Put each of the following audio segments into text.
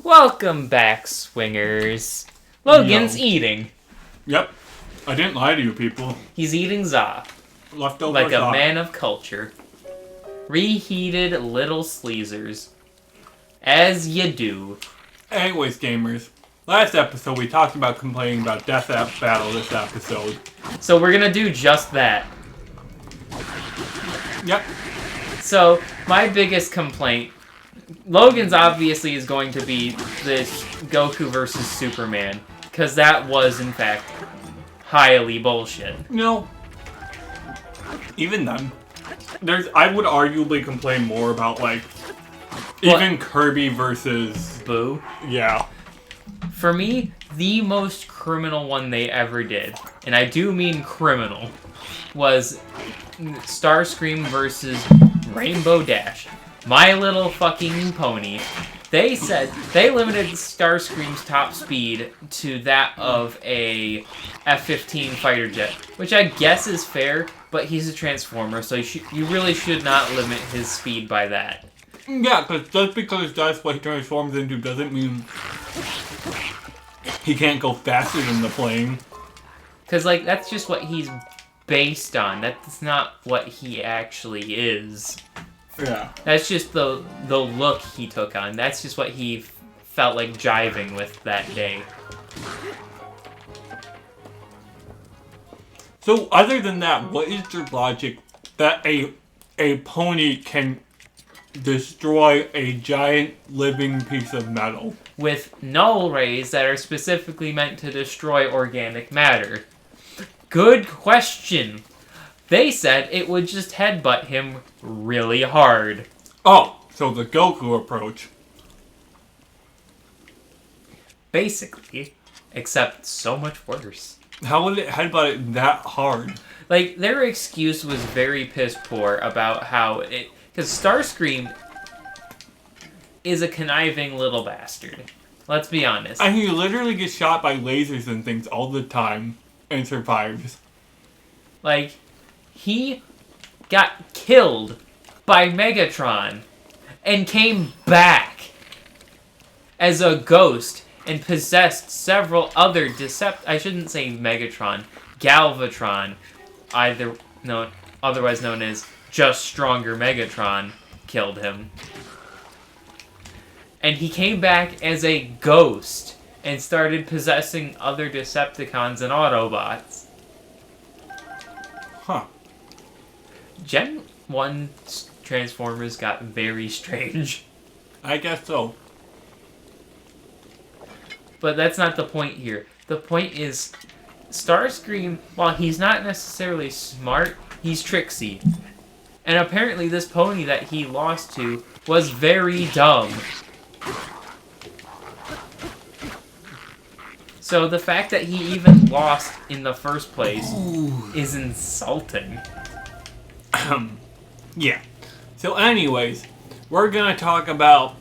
Welcome back, swingers. Logan's eating. Yep. I didn't lie to you people. He's eating za. Leftover like za. a man of culture. Reheated little sleazers. As you do. Anyways, gamers. Last episode, we talked about complaining about Death Battle this episode. So we're gonna do just that. Yep. So, my biggest complaint... Logan's obviously is going to be this Goku versus Superman. Because that was, in fact, highly bullshit. No. Even then. I would arguably complain more about, like... Even Kirby versus... Boo. Yeah. For me, the most criminal one they ever did, and I do mean criminal, was Starscream versus Rainbow Dash. My Little Fucking Pony. They said they limited Starscream's top speed to that of a F-15 fighter jet, which I guess is fair, but he's a Transformer, so you really should not limit his speed by that. Yeah, because just because that's what he transforms into doesn't mean he can't go faster than the plane. Because, like, that's just what he's based on. That's not what he actually is. Yeah. That's just the look he took on. That's just what he felt like jiving with that day. So, other than that, what is your logic that a pony can destroy a giant living piece of metal? With null rays that are specifically meant to destroy organic matter. Good question. They said it would just headbutt him really hard. Oh, so the Goku approach. Basically. Except so much worse. How would it headbutt it that hard? Like, their excuse was very piss poor about how it... Because Starscream is a conniving little bastard. Let's be honest. And he literally gets shot by lasers and things all the time and survives. Like, he got killed by Megatron and came back as a ghost and possessed several other I shouldn't say Megatron, Galvatron, otherwise known as just stronger Megatron, killed him. And he came back as a ghost and started possessing other Decepticons and Autobots. Huh. Gen 1 Transformers got very strange. I guess so. But that's not the point here. The point is, Starscream, while he's not necessarily smart, he's tricksy. And apparently this pony that he lost to was very dumb. So the fact that he even lost in the first place is insulting. Yeah. So anyways, we're gonna talk about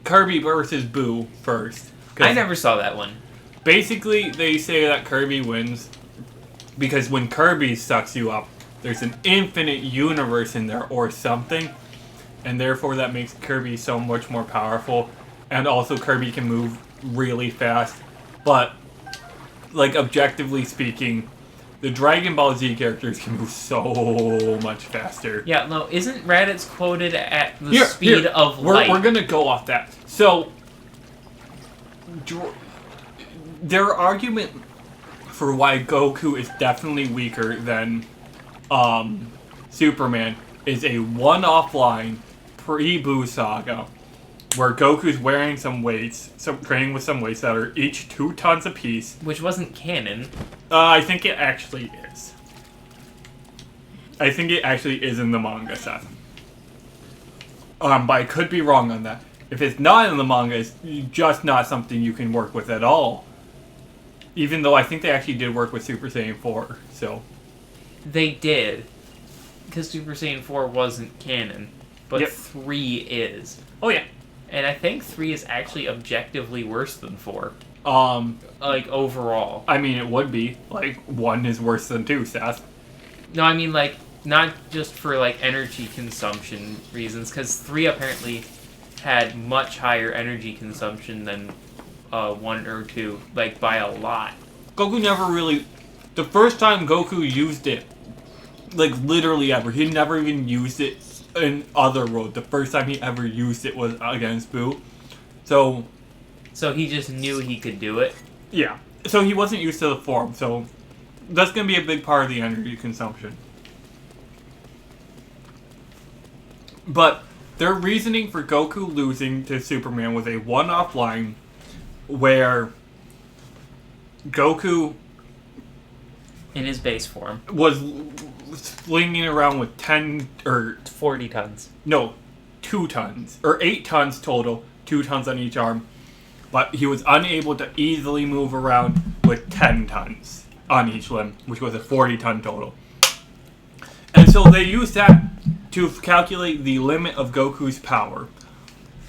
Kirby versus Boo first. I never saw that one. Basically, they say that Kirby wins because when Kirby sucks you up, there's an infinite universe in there or something, and therefore that makes Kirby so much more powerful. And also Kirby can move really fast. But, like, objectively speaking, the Dragon Ball Z characters can move so much faster. Yeah, no, isn't Raditz quoted at the speed of light? We're gonna go off that. So, their argument for why Goku is definitely weaker than Superman is a one-off line pre-Boo Saga where Goku's wearing some weights, training with some weights that are each 2 tons apiece. Which wasn't canon. I think it actually is. I think it actually is in the manga, Seth. But I could be wrong on that. If it's not in the manga, it's just not something you can work with at all. Even though I think they actually did work with Super Saiyan 4, so... They did. Because Super Saiyan 4 wasn't canon. But 3 is. Oh, yeah. And I think 3 is actually objectively worse than 4. Like, overall. I mean, it would be. Like, 1 is worse than 2, Seth. No, I mean, like, not just for, like, energy consumption reasons, because 3 apparently had much higher energy consumption than 1 or 2, like by a lot. Goku never really... The first time Goku used it, like literally ever, he never even used it in Otherworld. The first time he ever used it was against Boo. So he just knew he could do it? Yeah. So he wasn't used to the form, so that's going to be a big part of the energy consumption. But their reasoning for Goku losing to Superman was a one-off line where Goku, in his base form, was flinging around with 10 or 40 tons. No, 2 tons or 8 tons total, 2 tons on each arm. But he was unable to easily move around with 10 tons on each limb, which was a 40-ton total. And so they used that to calculate the limit of Goku's power.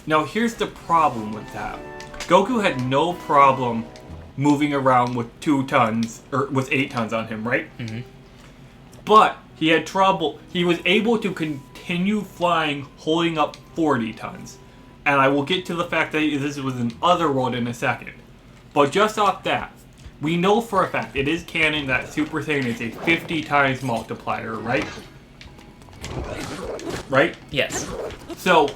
Now here's the problem with that. Goku had no problem moving around with 2 tons, or with 8 tons on him, right? Mm-hmm. But he had trouble. He was able to continue flying, holding up 40 tons. And I will get to the fact that this was an Otherworld in a second. But just off that, we know for a fact, it is canon that Super Saiyan is a 50 times multiplier, right? Right? Yes. So,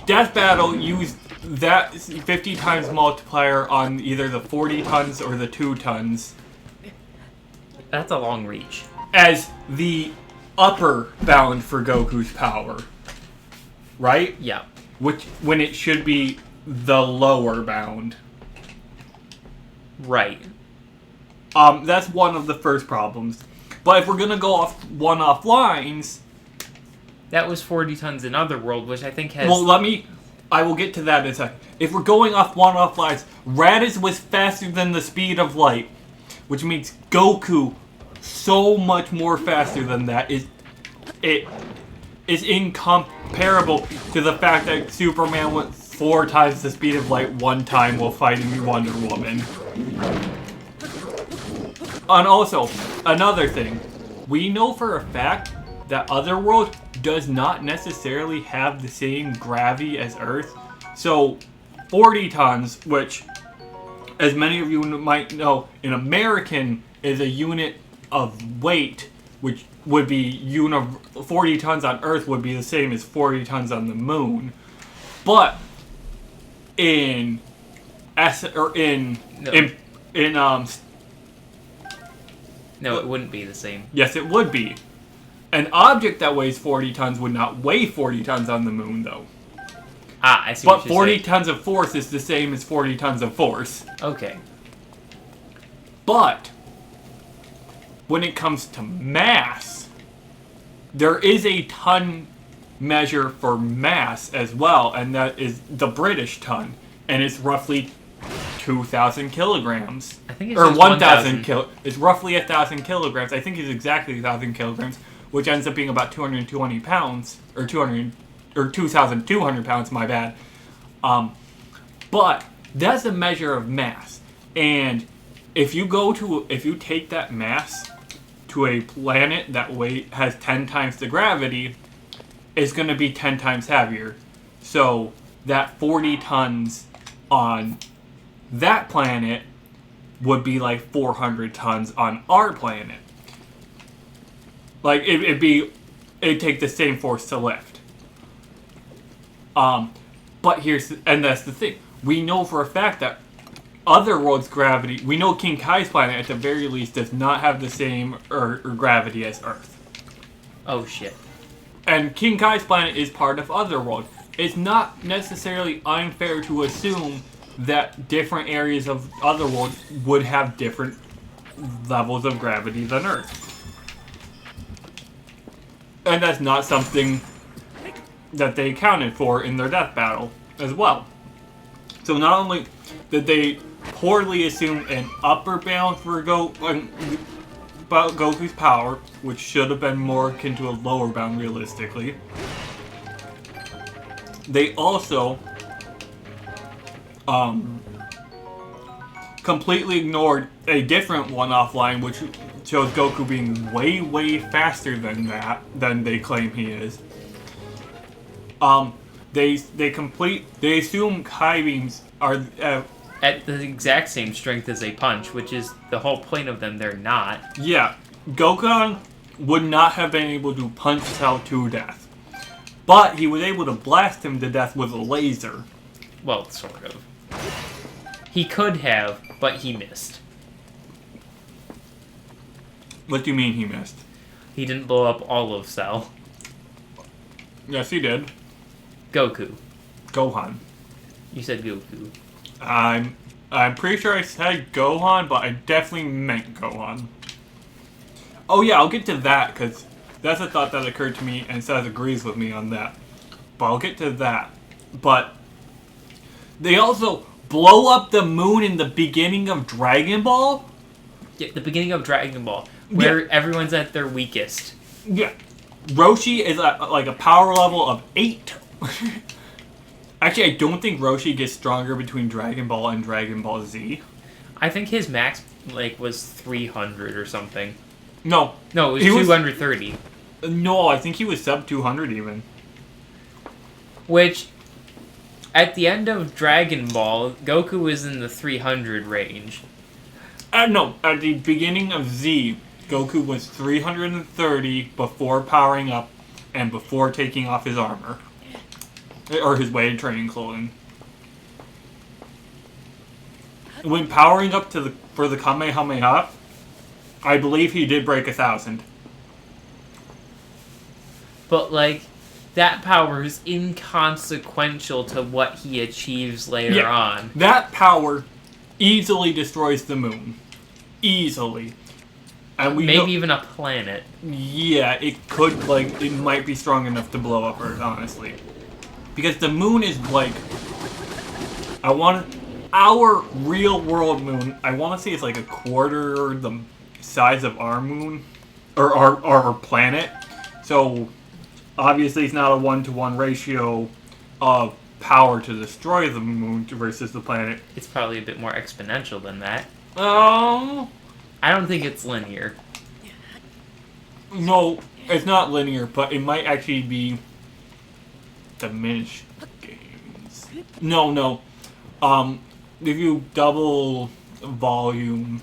Death Battle used that 50 times multiplier on either the 40 tons or the 2 tons. That's a long reach. As the upper bound for Goku's power. Right? Yeah. When it should be the lower bound. Right. That's one of the first problems. But if we're gonna go off one-off lines... That was 40 tons in Otherworld, which I think has... Well, I will get to that in a second. If we're going off one-off lines, Raditz was faster than the speed of light. Which means Goku, so much more faster than that, is incomparable to the fact that Superman went 4 times the speed of light one time while fighting Wonder Woman. And also, another thing. We know for a fact that Otherworld does not necessarily have the same gravity as Earth. So, 40 tons, which, as many of you might know, in American is a unit of weight, which would be 40 tons on Earth would be the same as 40 tons on the moon. But in No, it wouldn't be the same. Yes, it would be. An object that weighs 40 tons would not weigh 40 tons on the moon, though. Ah, I see But what you're 40 saying. tons of force is the same as 40 tons of force. Okay. But when it comes to mass, there is a ton measure for mass as well, and that is the British ton, and it's roughly 2,000 kilograms. I think it's or just 1,000 It's roughly 1,000 kilograms. I think it's exactly 1,000 kilograms, which ends up being about 220 pounds, or 2,200 pounds. My bad. But that's a measure of mass, and if you take that mass to a planet that has 10 times the gravity, it's going to be 10 times heavier. So that 40 tons on that planet would be like 400 tons on our planet. Like, it'd take the same force to lift. But that's the thing. We know for a fact that Otherworld's gravity, we know King Kai's planet at the very least does not have the same gravity as Earth. Oh shit. And King Kai's planet is part of Otherworld. It's not necessarily unfair to assume that different areas of Otherworld would have different levels of gravity than Earth. And that's not something that they accounted for in their death battle as well. So not only did they poorly assume an upper bound for Goku's power, which should have been more akin to a lower bound realistically, they also completely ignored a different one-off line, which shows Goku being way, way faster than they claim he is. They assume high beams are At the exact same strength as a punch, which is the whole point of them. They're not. yeah. Gokan would not have been able to punch Cell to death, but he was able to blast him to death with a laser. Well, sort of. He could have, but he missed. What do you mean he missed? He didn't blow up all of Cell. Yes, he did. Goku. Gohan. You said Goku. I'm pretty sure I said Gohan, but I definitely meant Gohan. Oh yeah, I'll get to that, because that's a thought that occurred to me, and Seth agrees with me on that. But I'll get to that. But they also blow up the moon in the beginning of Dragon Ball? Yeah, the beginning of Dragon Ball, where everyone's at their weakest. Yeah. Roshi is at like a power level of 8. Actually, I don't think Roshi gets stronger between Dragon Ball and Dragon Ball Z. I think his max was 300 or something. No. No, it was 230. No, I think he was sub 200 even. Which, at the end of Dragon Ball, Goku was in the 300 range. No, at the beginning of Z, Goku was 330 before powering up and before taking off his armor. Or his weighted training clothing. When powering up for the Kamehameha, I believe he did break 1,000. But, that power is inconsequential to what he achieves later on. That power easily destroys the moon. Easily. And maybe even a planet. Yeah, it could, it might be strong enough to blow up Earth, honestly. Because the moon is, our real world moon, I want to say it's like a quarter the size of our moon. Or our planet. So, obviously it's not a 1-to-1 ratio of power to destroy the moon versus the planet. It's probably a bit more exponential than that. Oh. I don't think it's linear. No, it's not linear, but it might actually be diminished gains. No. If you double volume,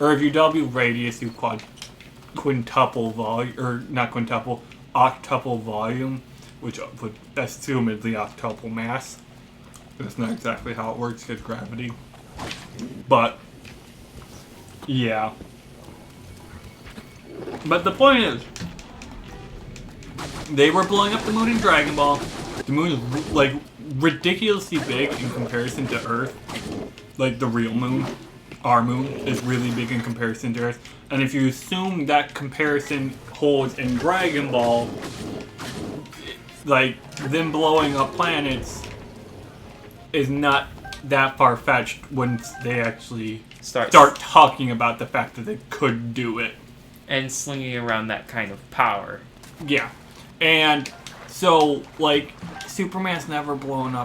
or if you double radius, you quintuple volume, or not quintuple, octuple volume, which would assumedly octuple mass. That's not exactly how it works because gravity. But, yeah. But the point is, they were blowing up the moon in Dragon Ball. The moon is, ridiculously big in comparison to Earth. Like, the real moon. Our moon is really big in comparison to Earth. And if you assume that comparison holds in Dragon Ball, them blowing up planets is not that far-fetched once they actually start talking about the fact that they could do it. And slinging around that kind of power. Yeah. And so, Superman's never blown up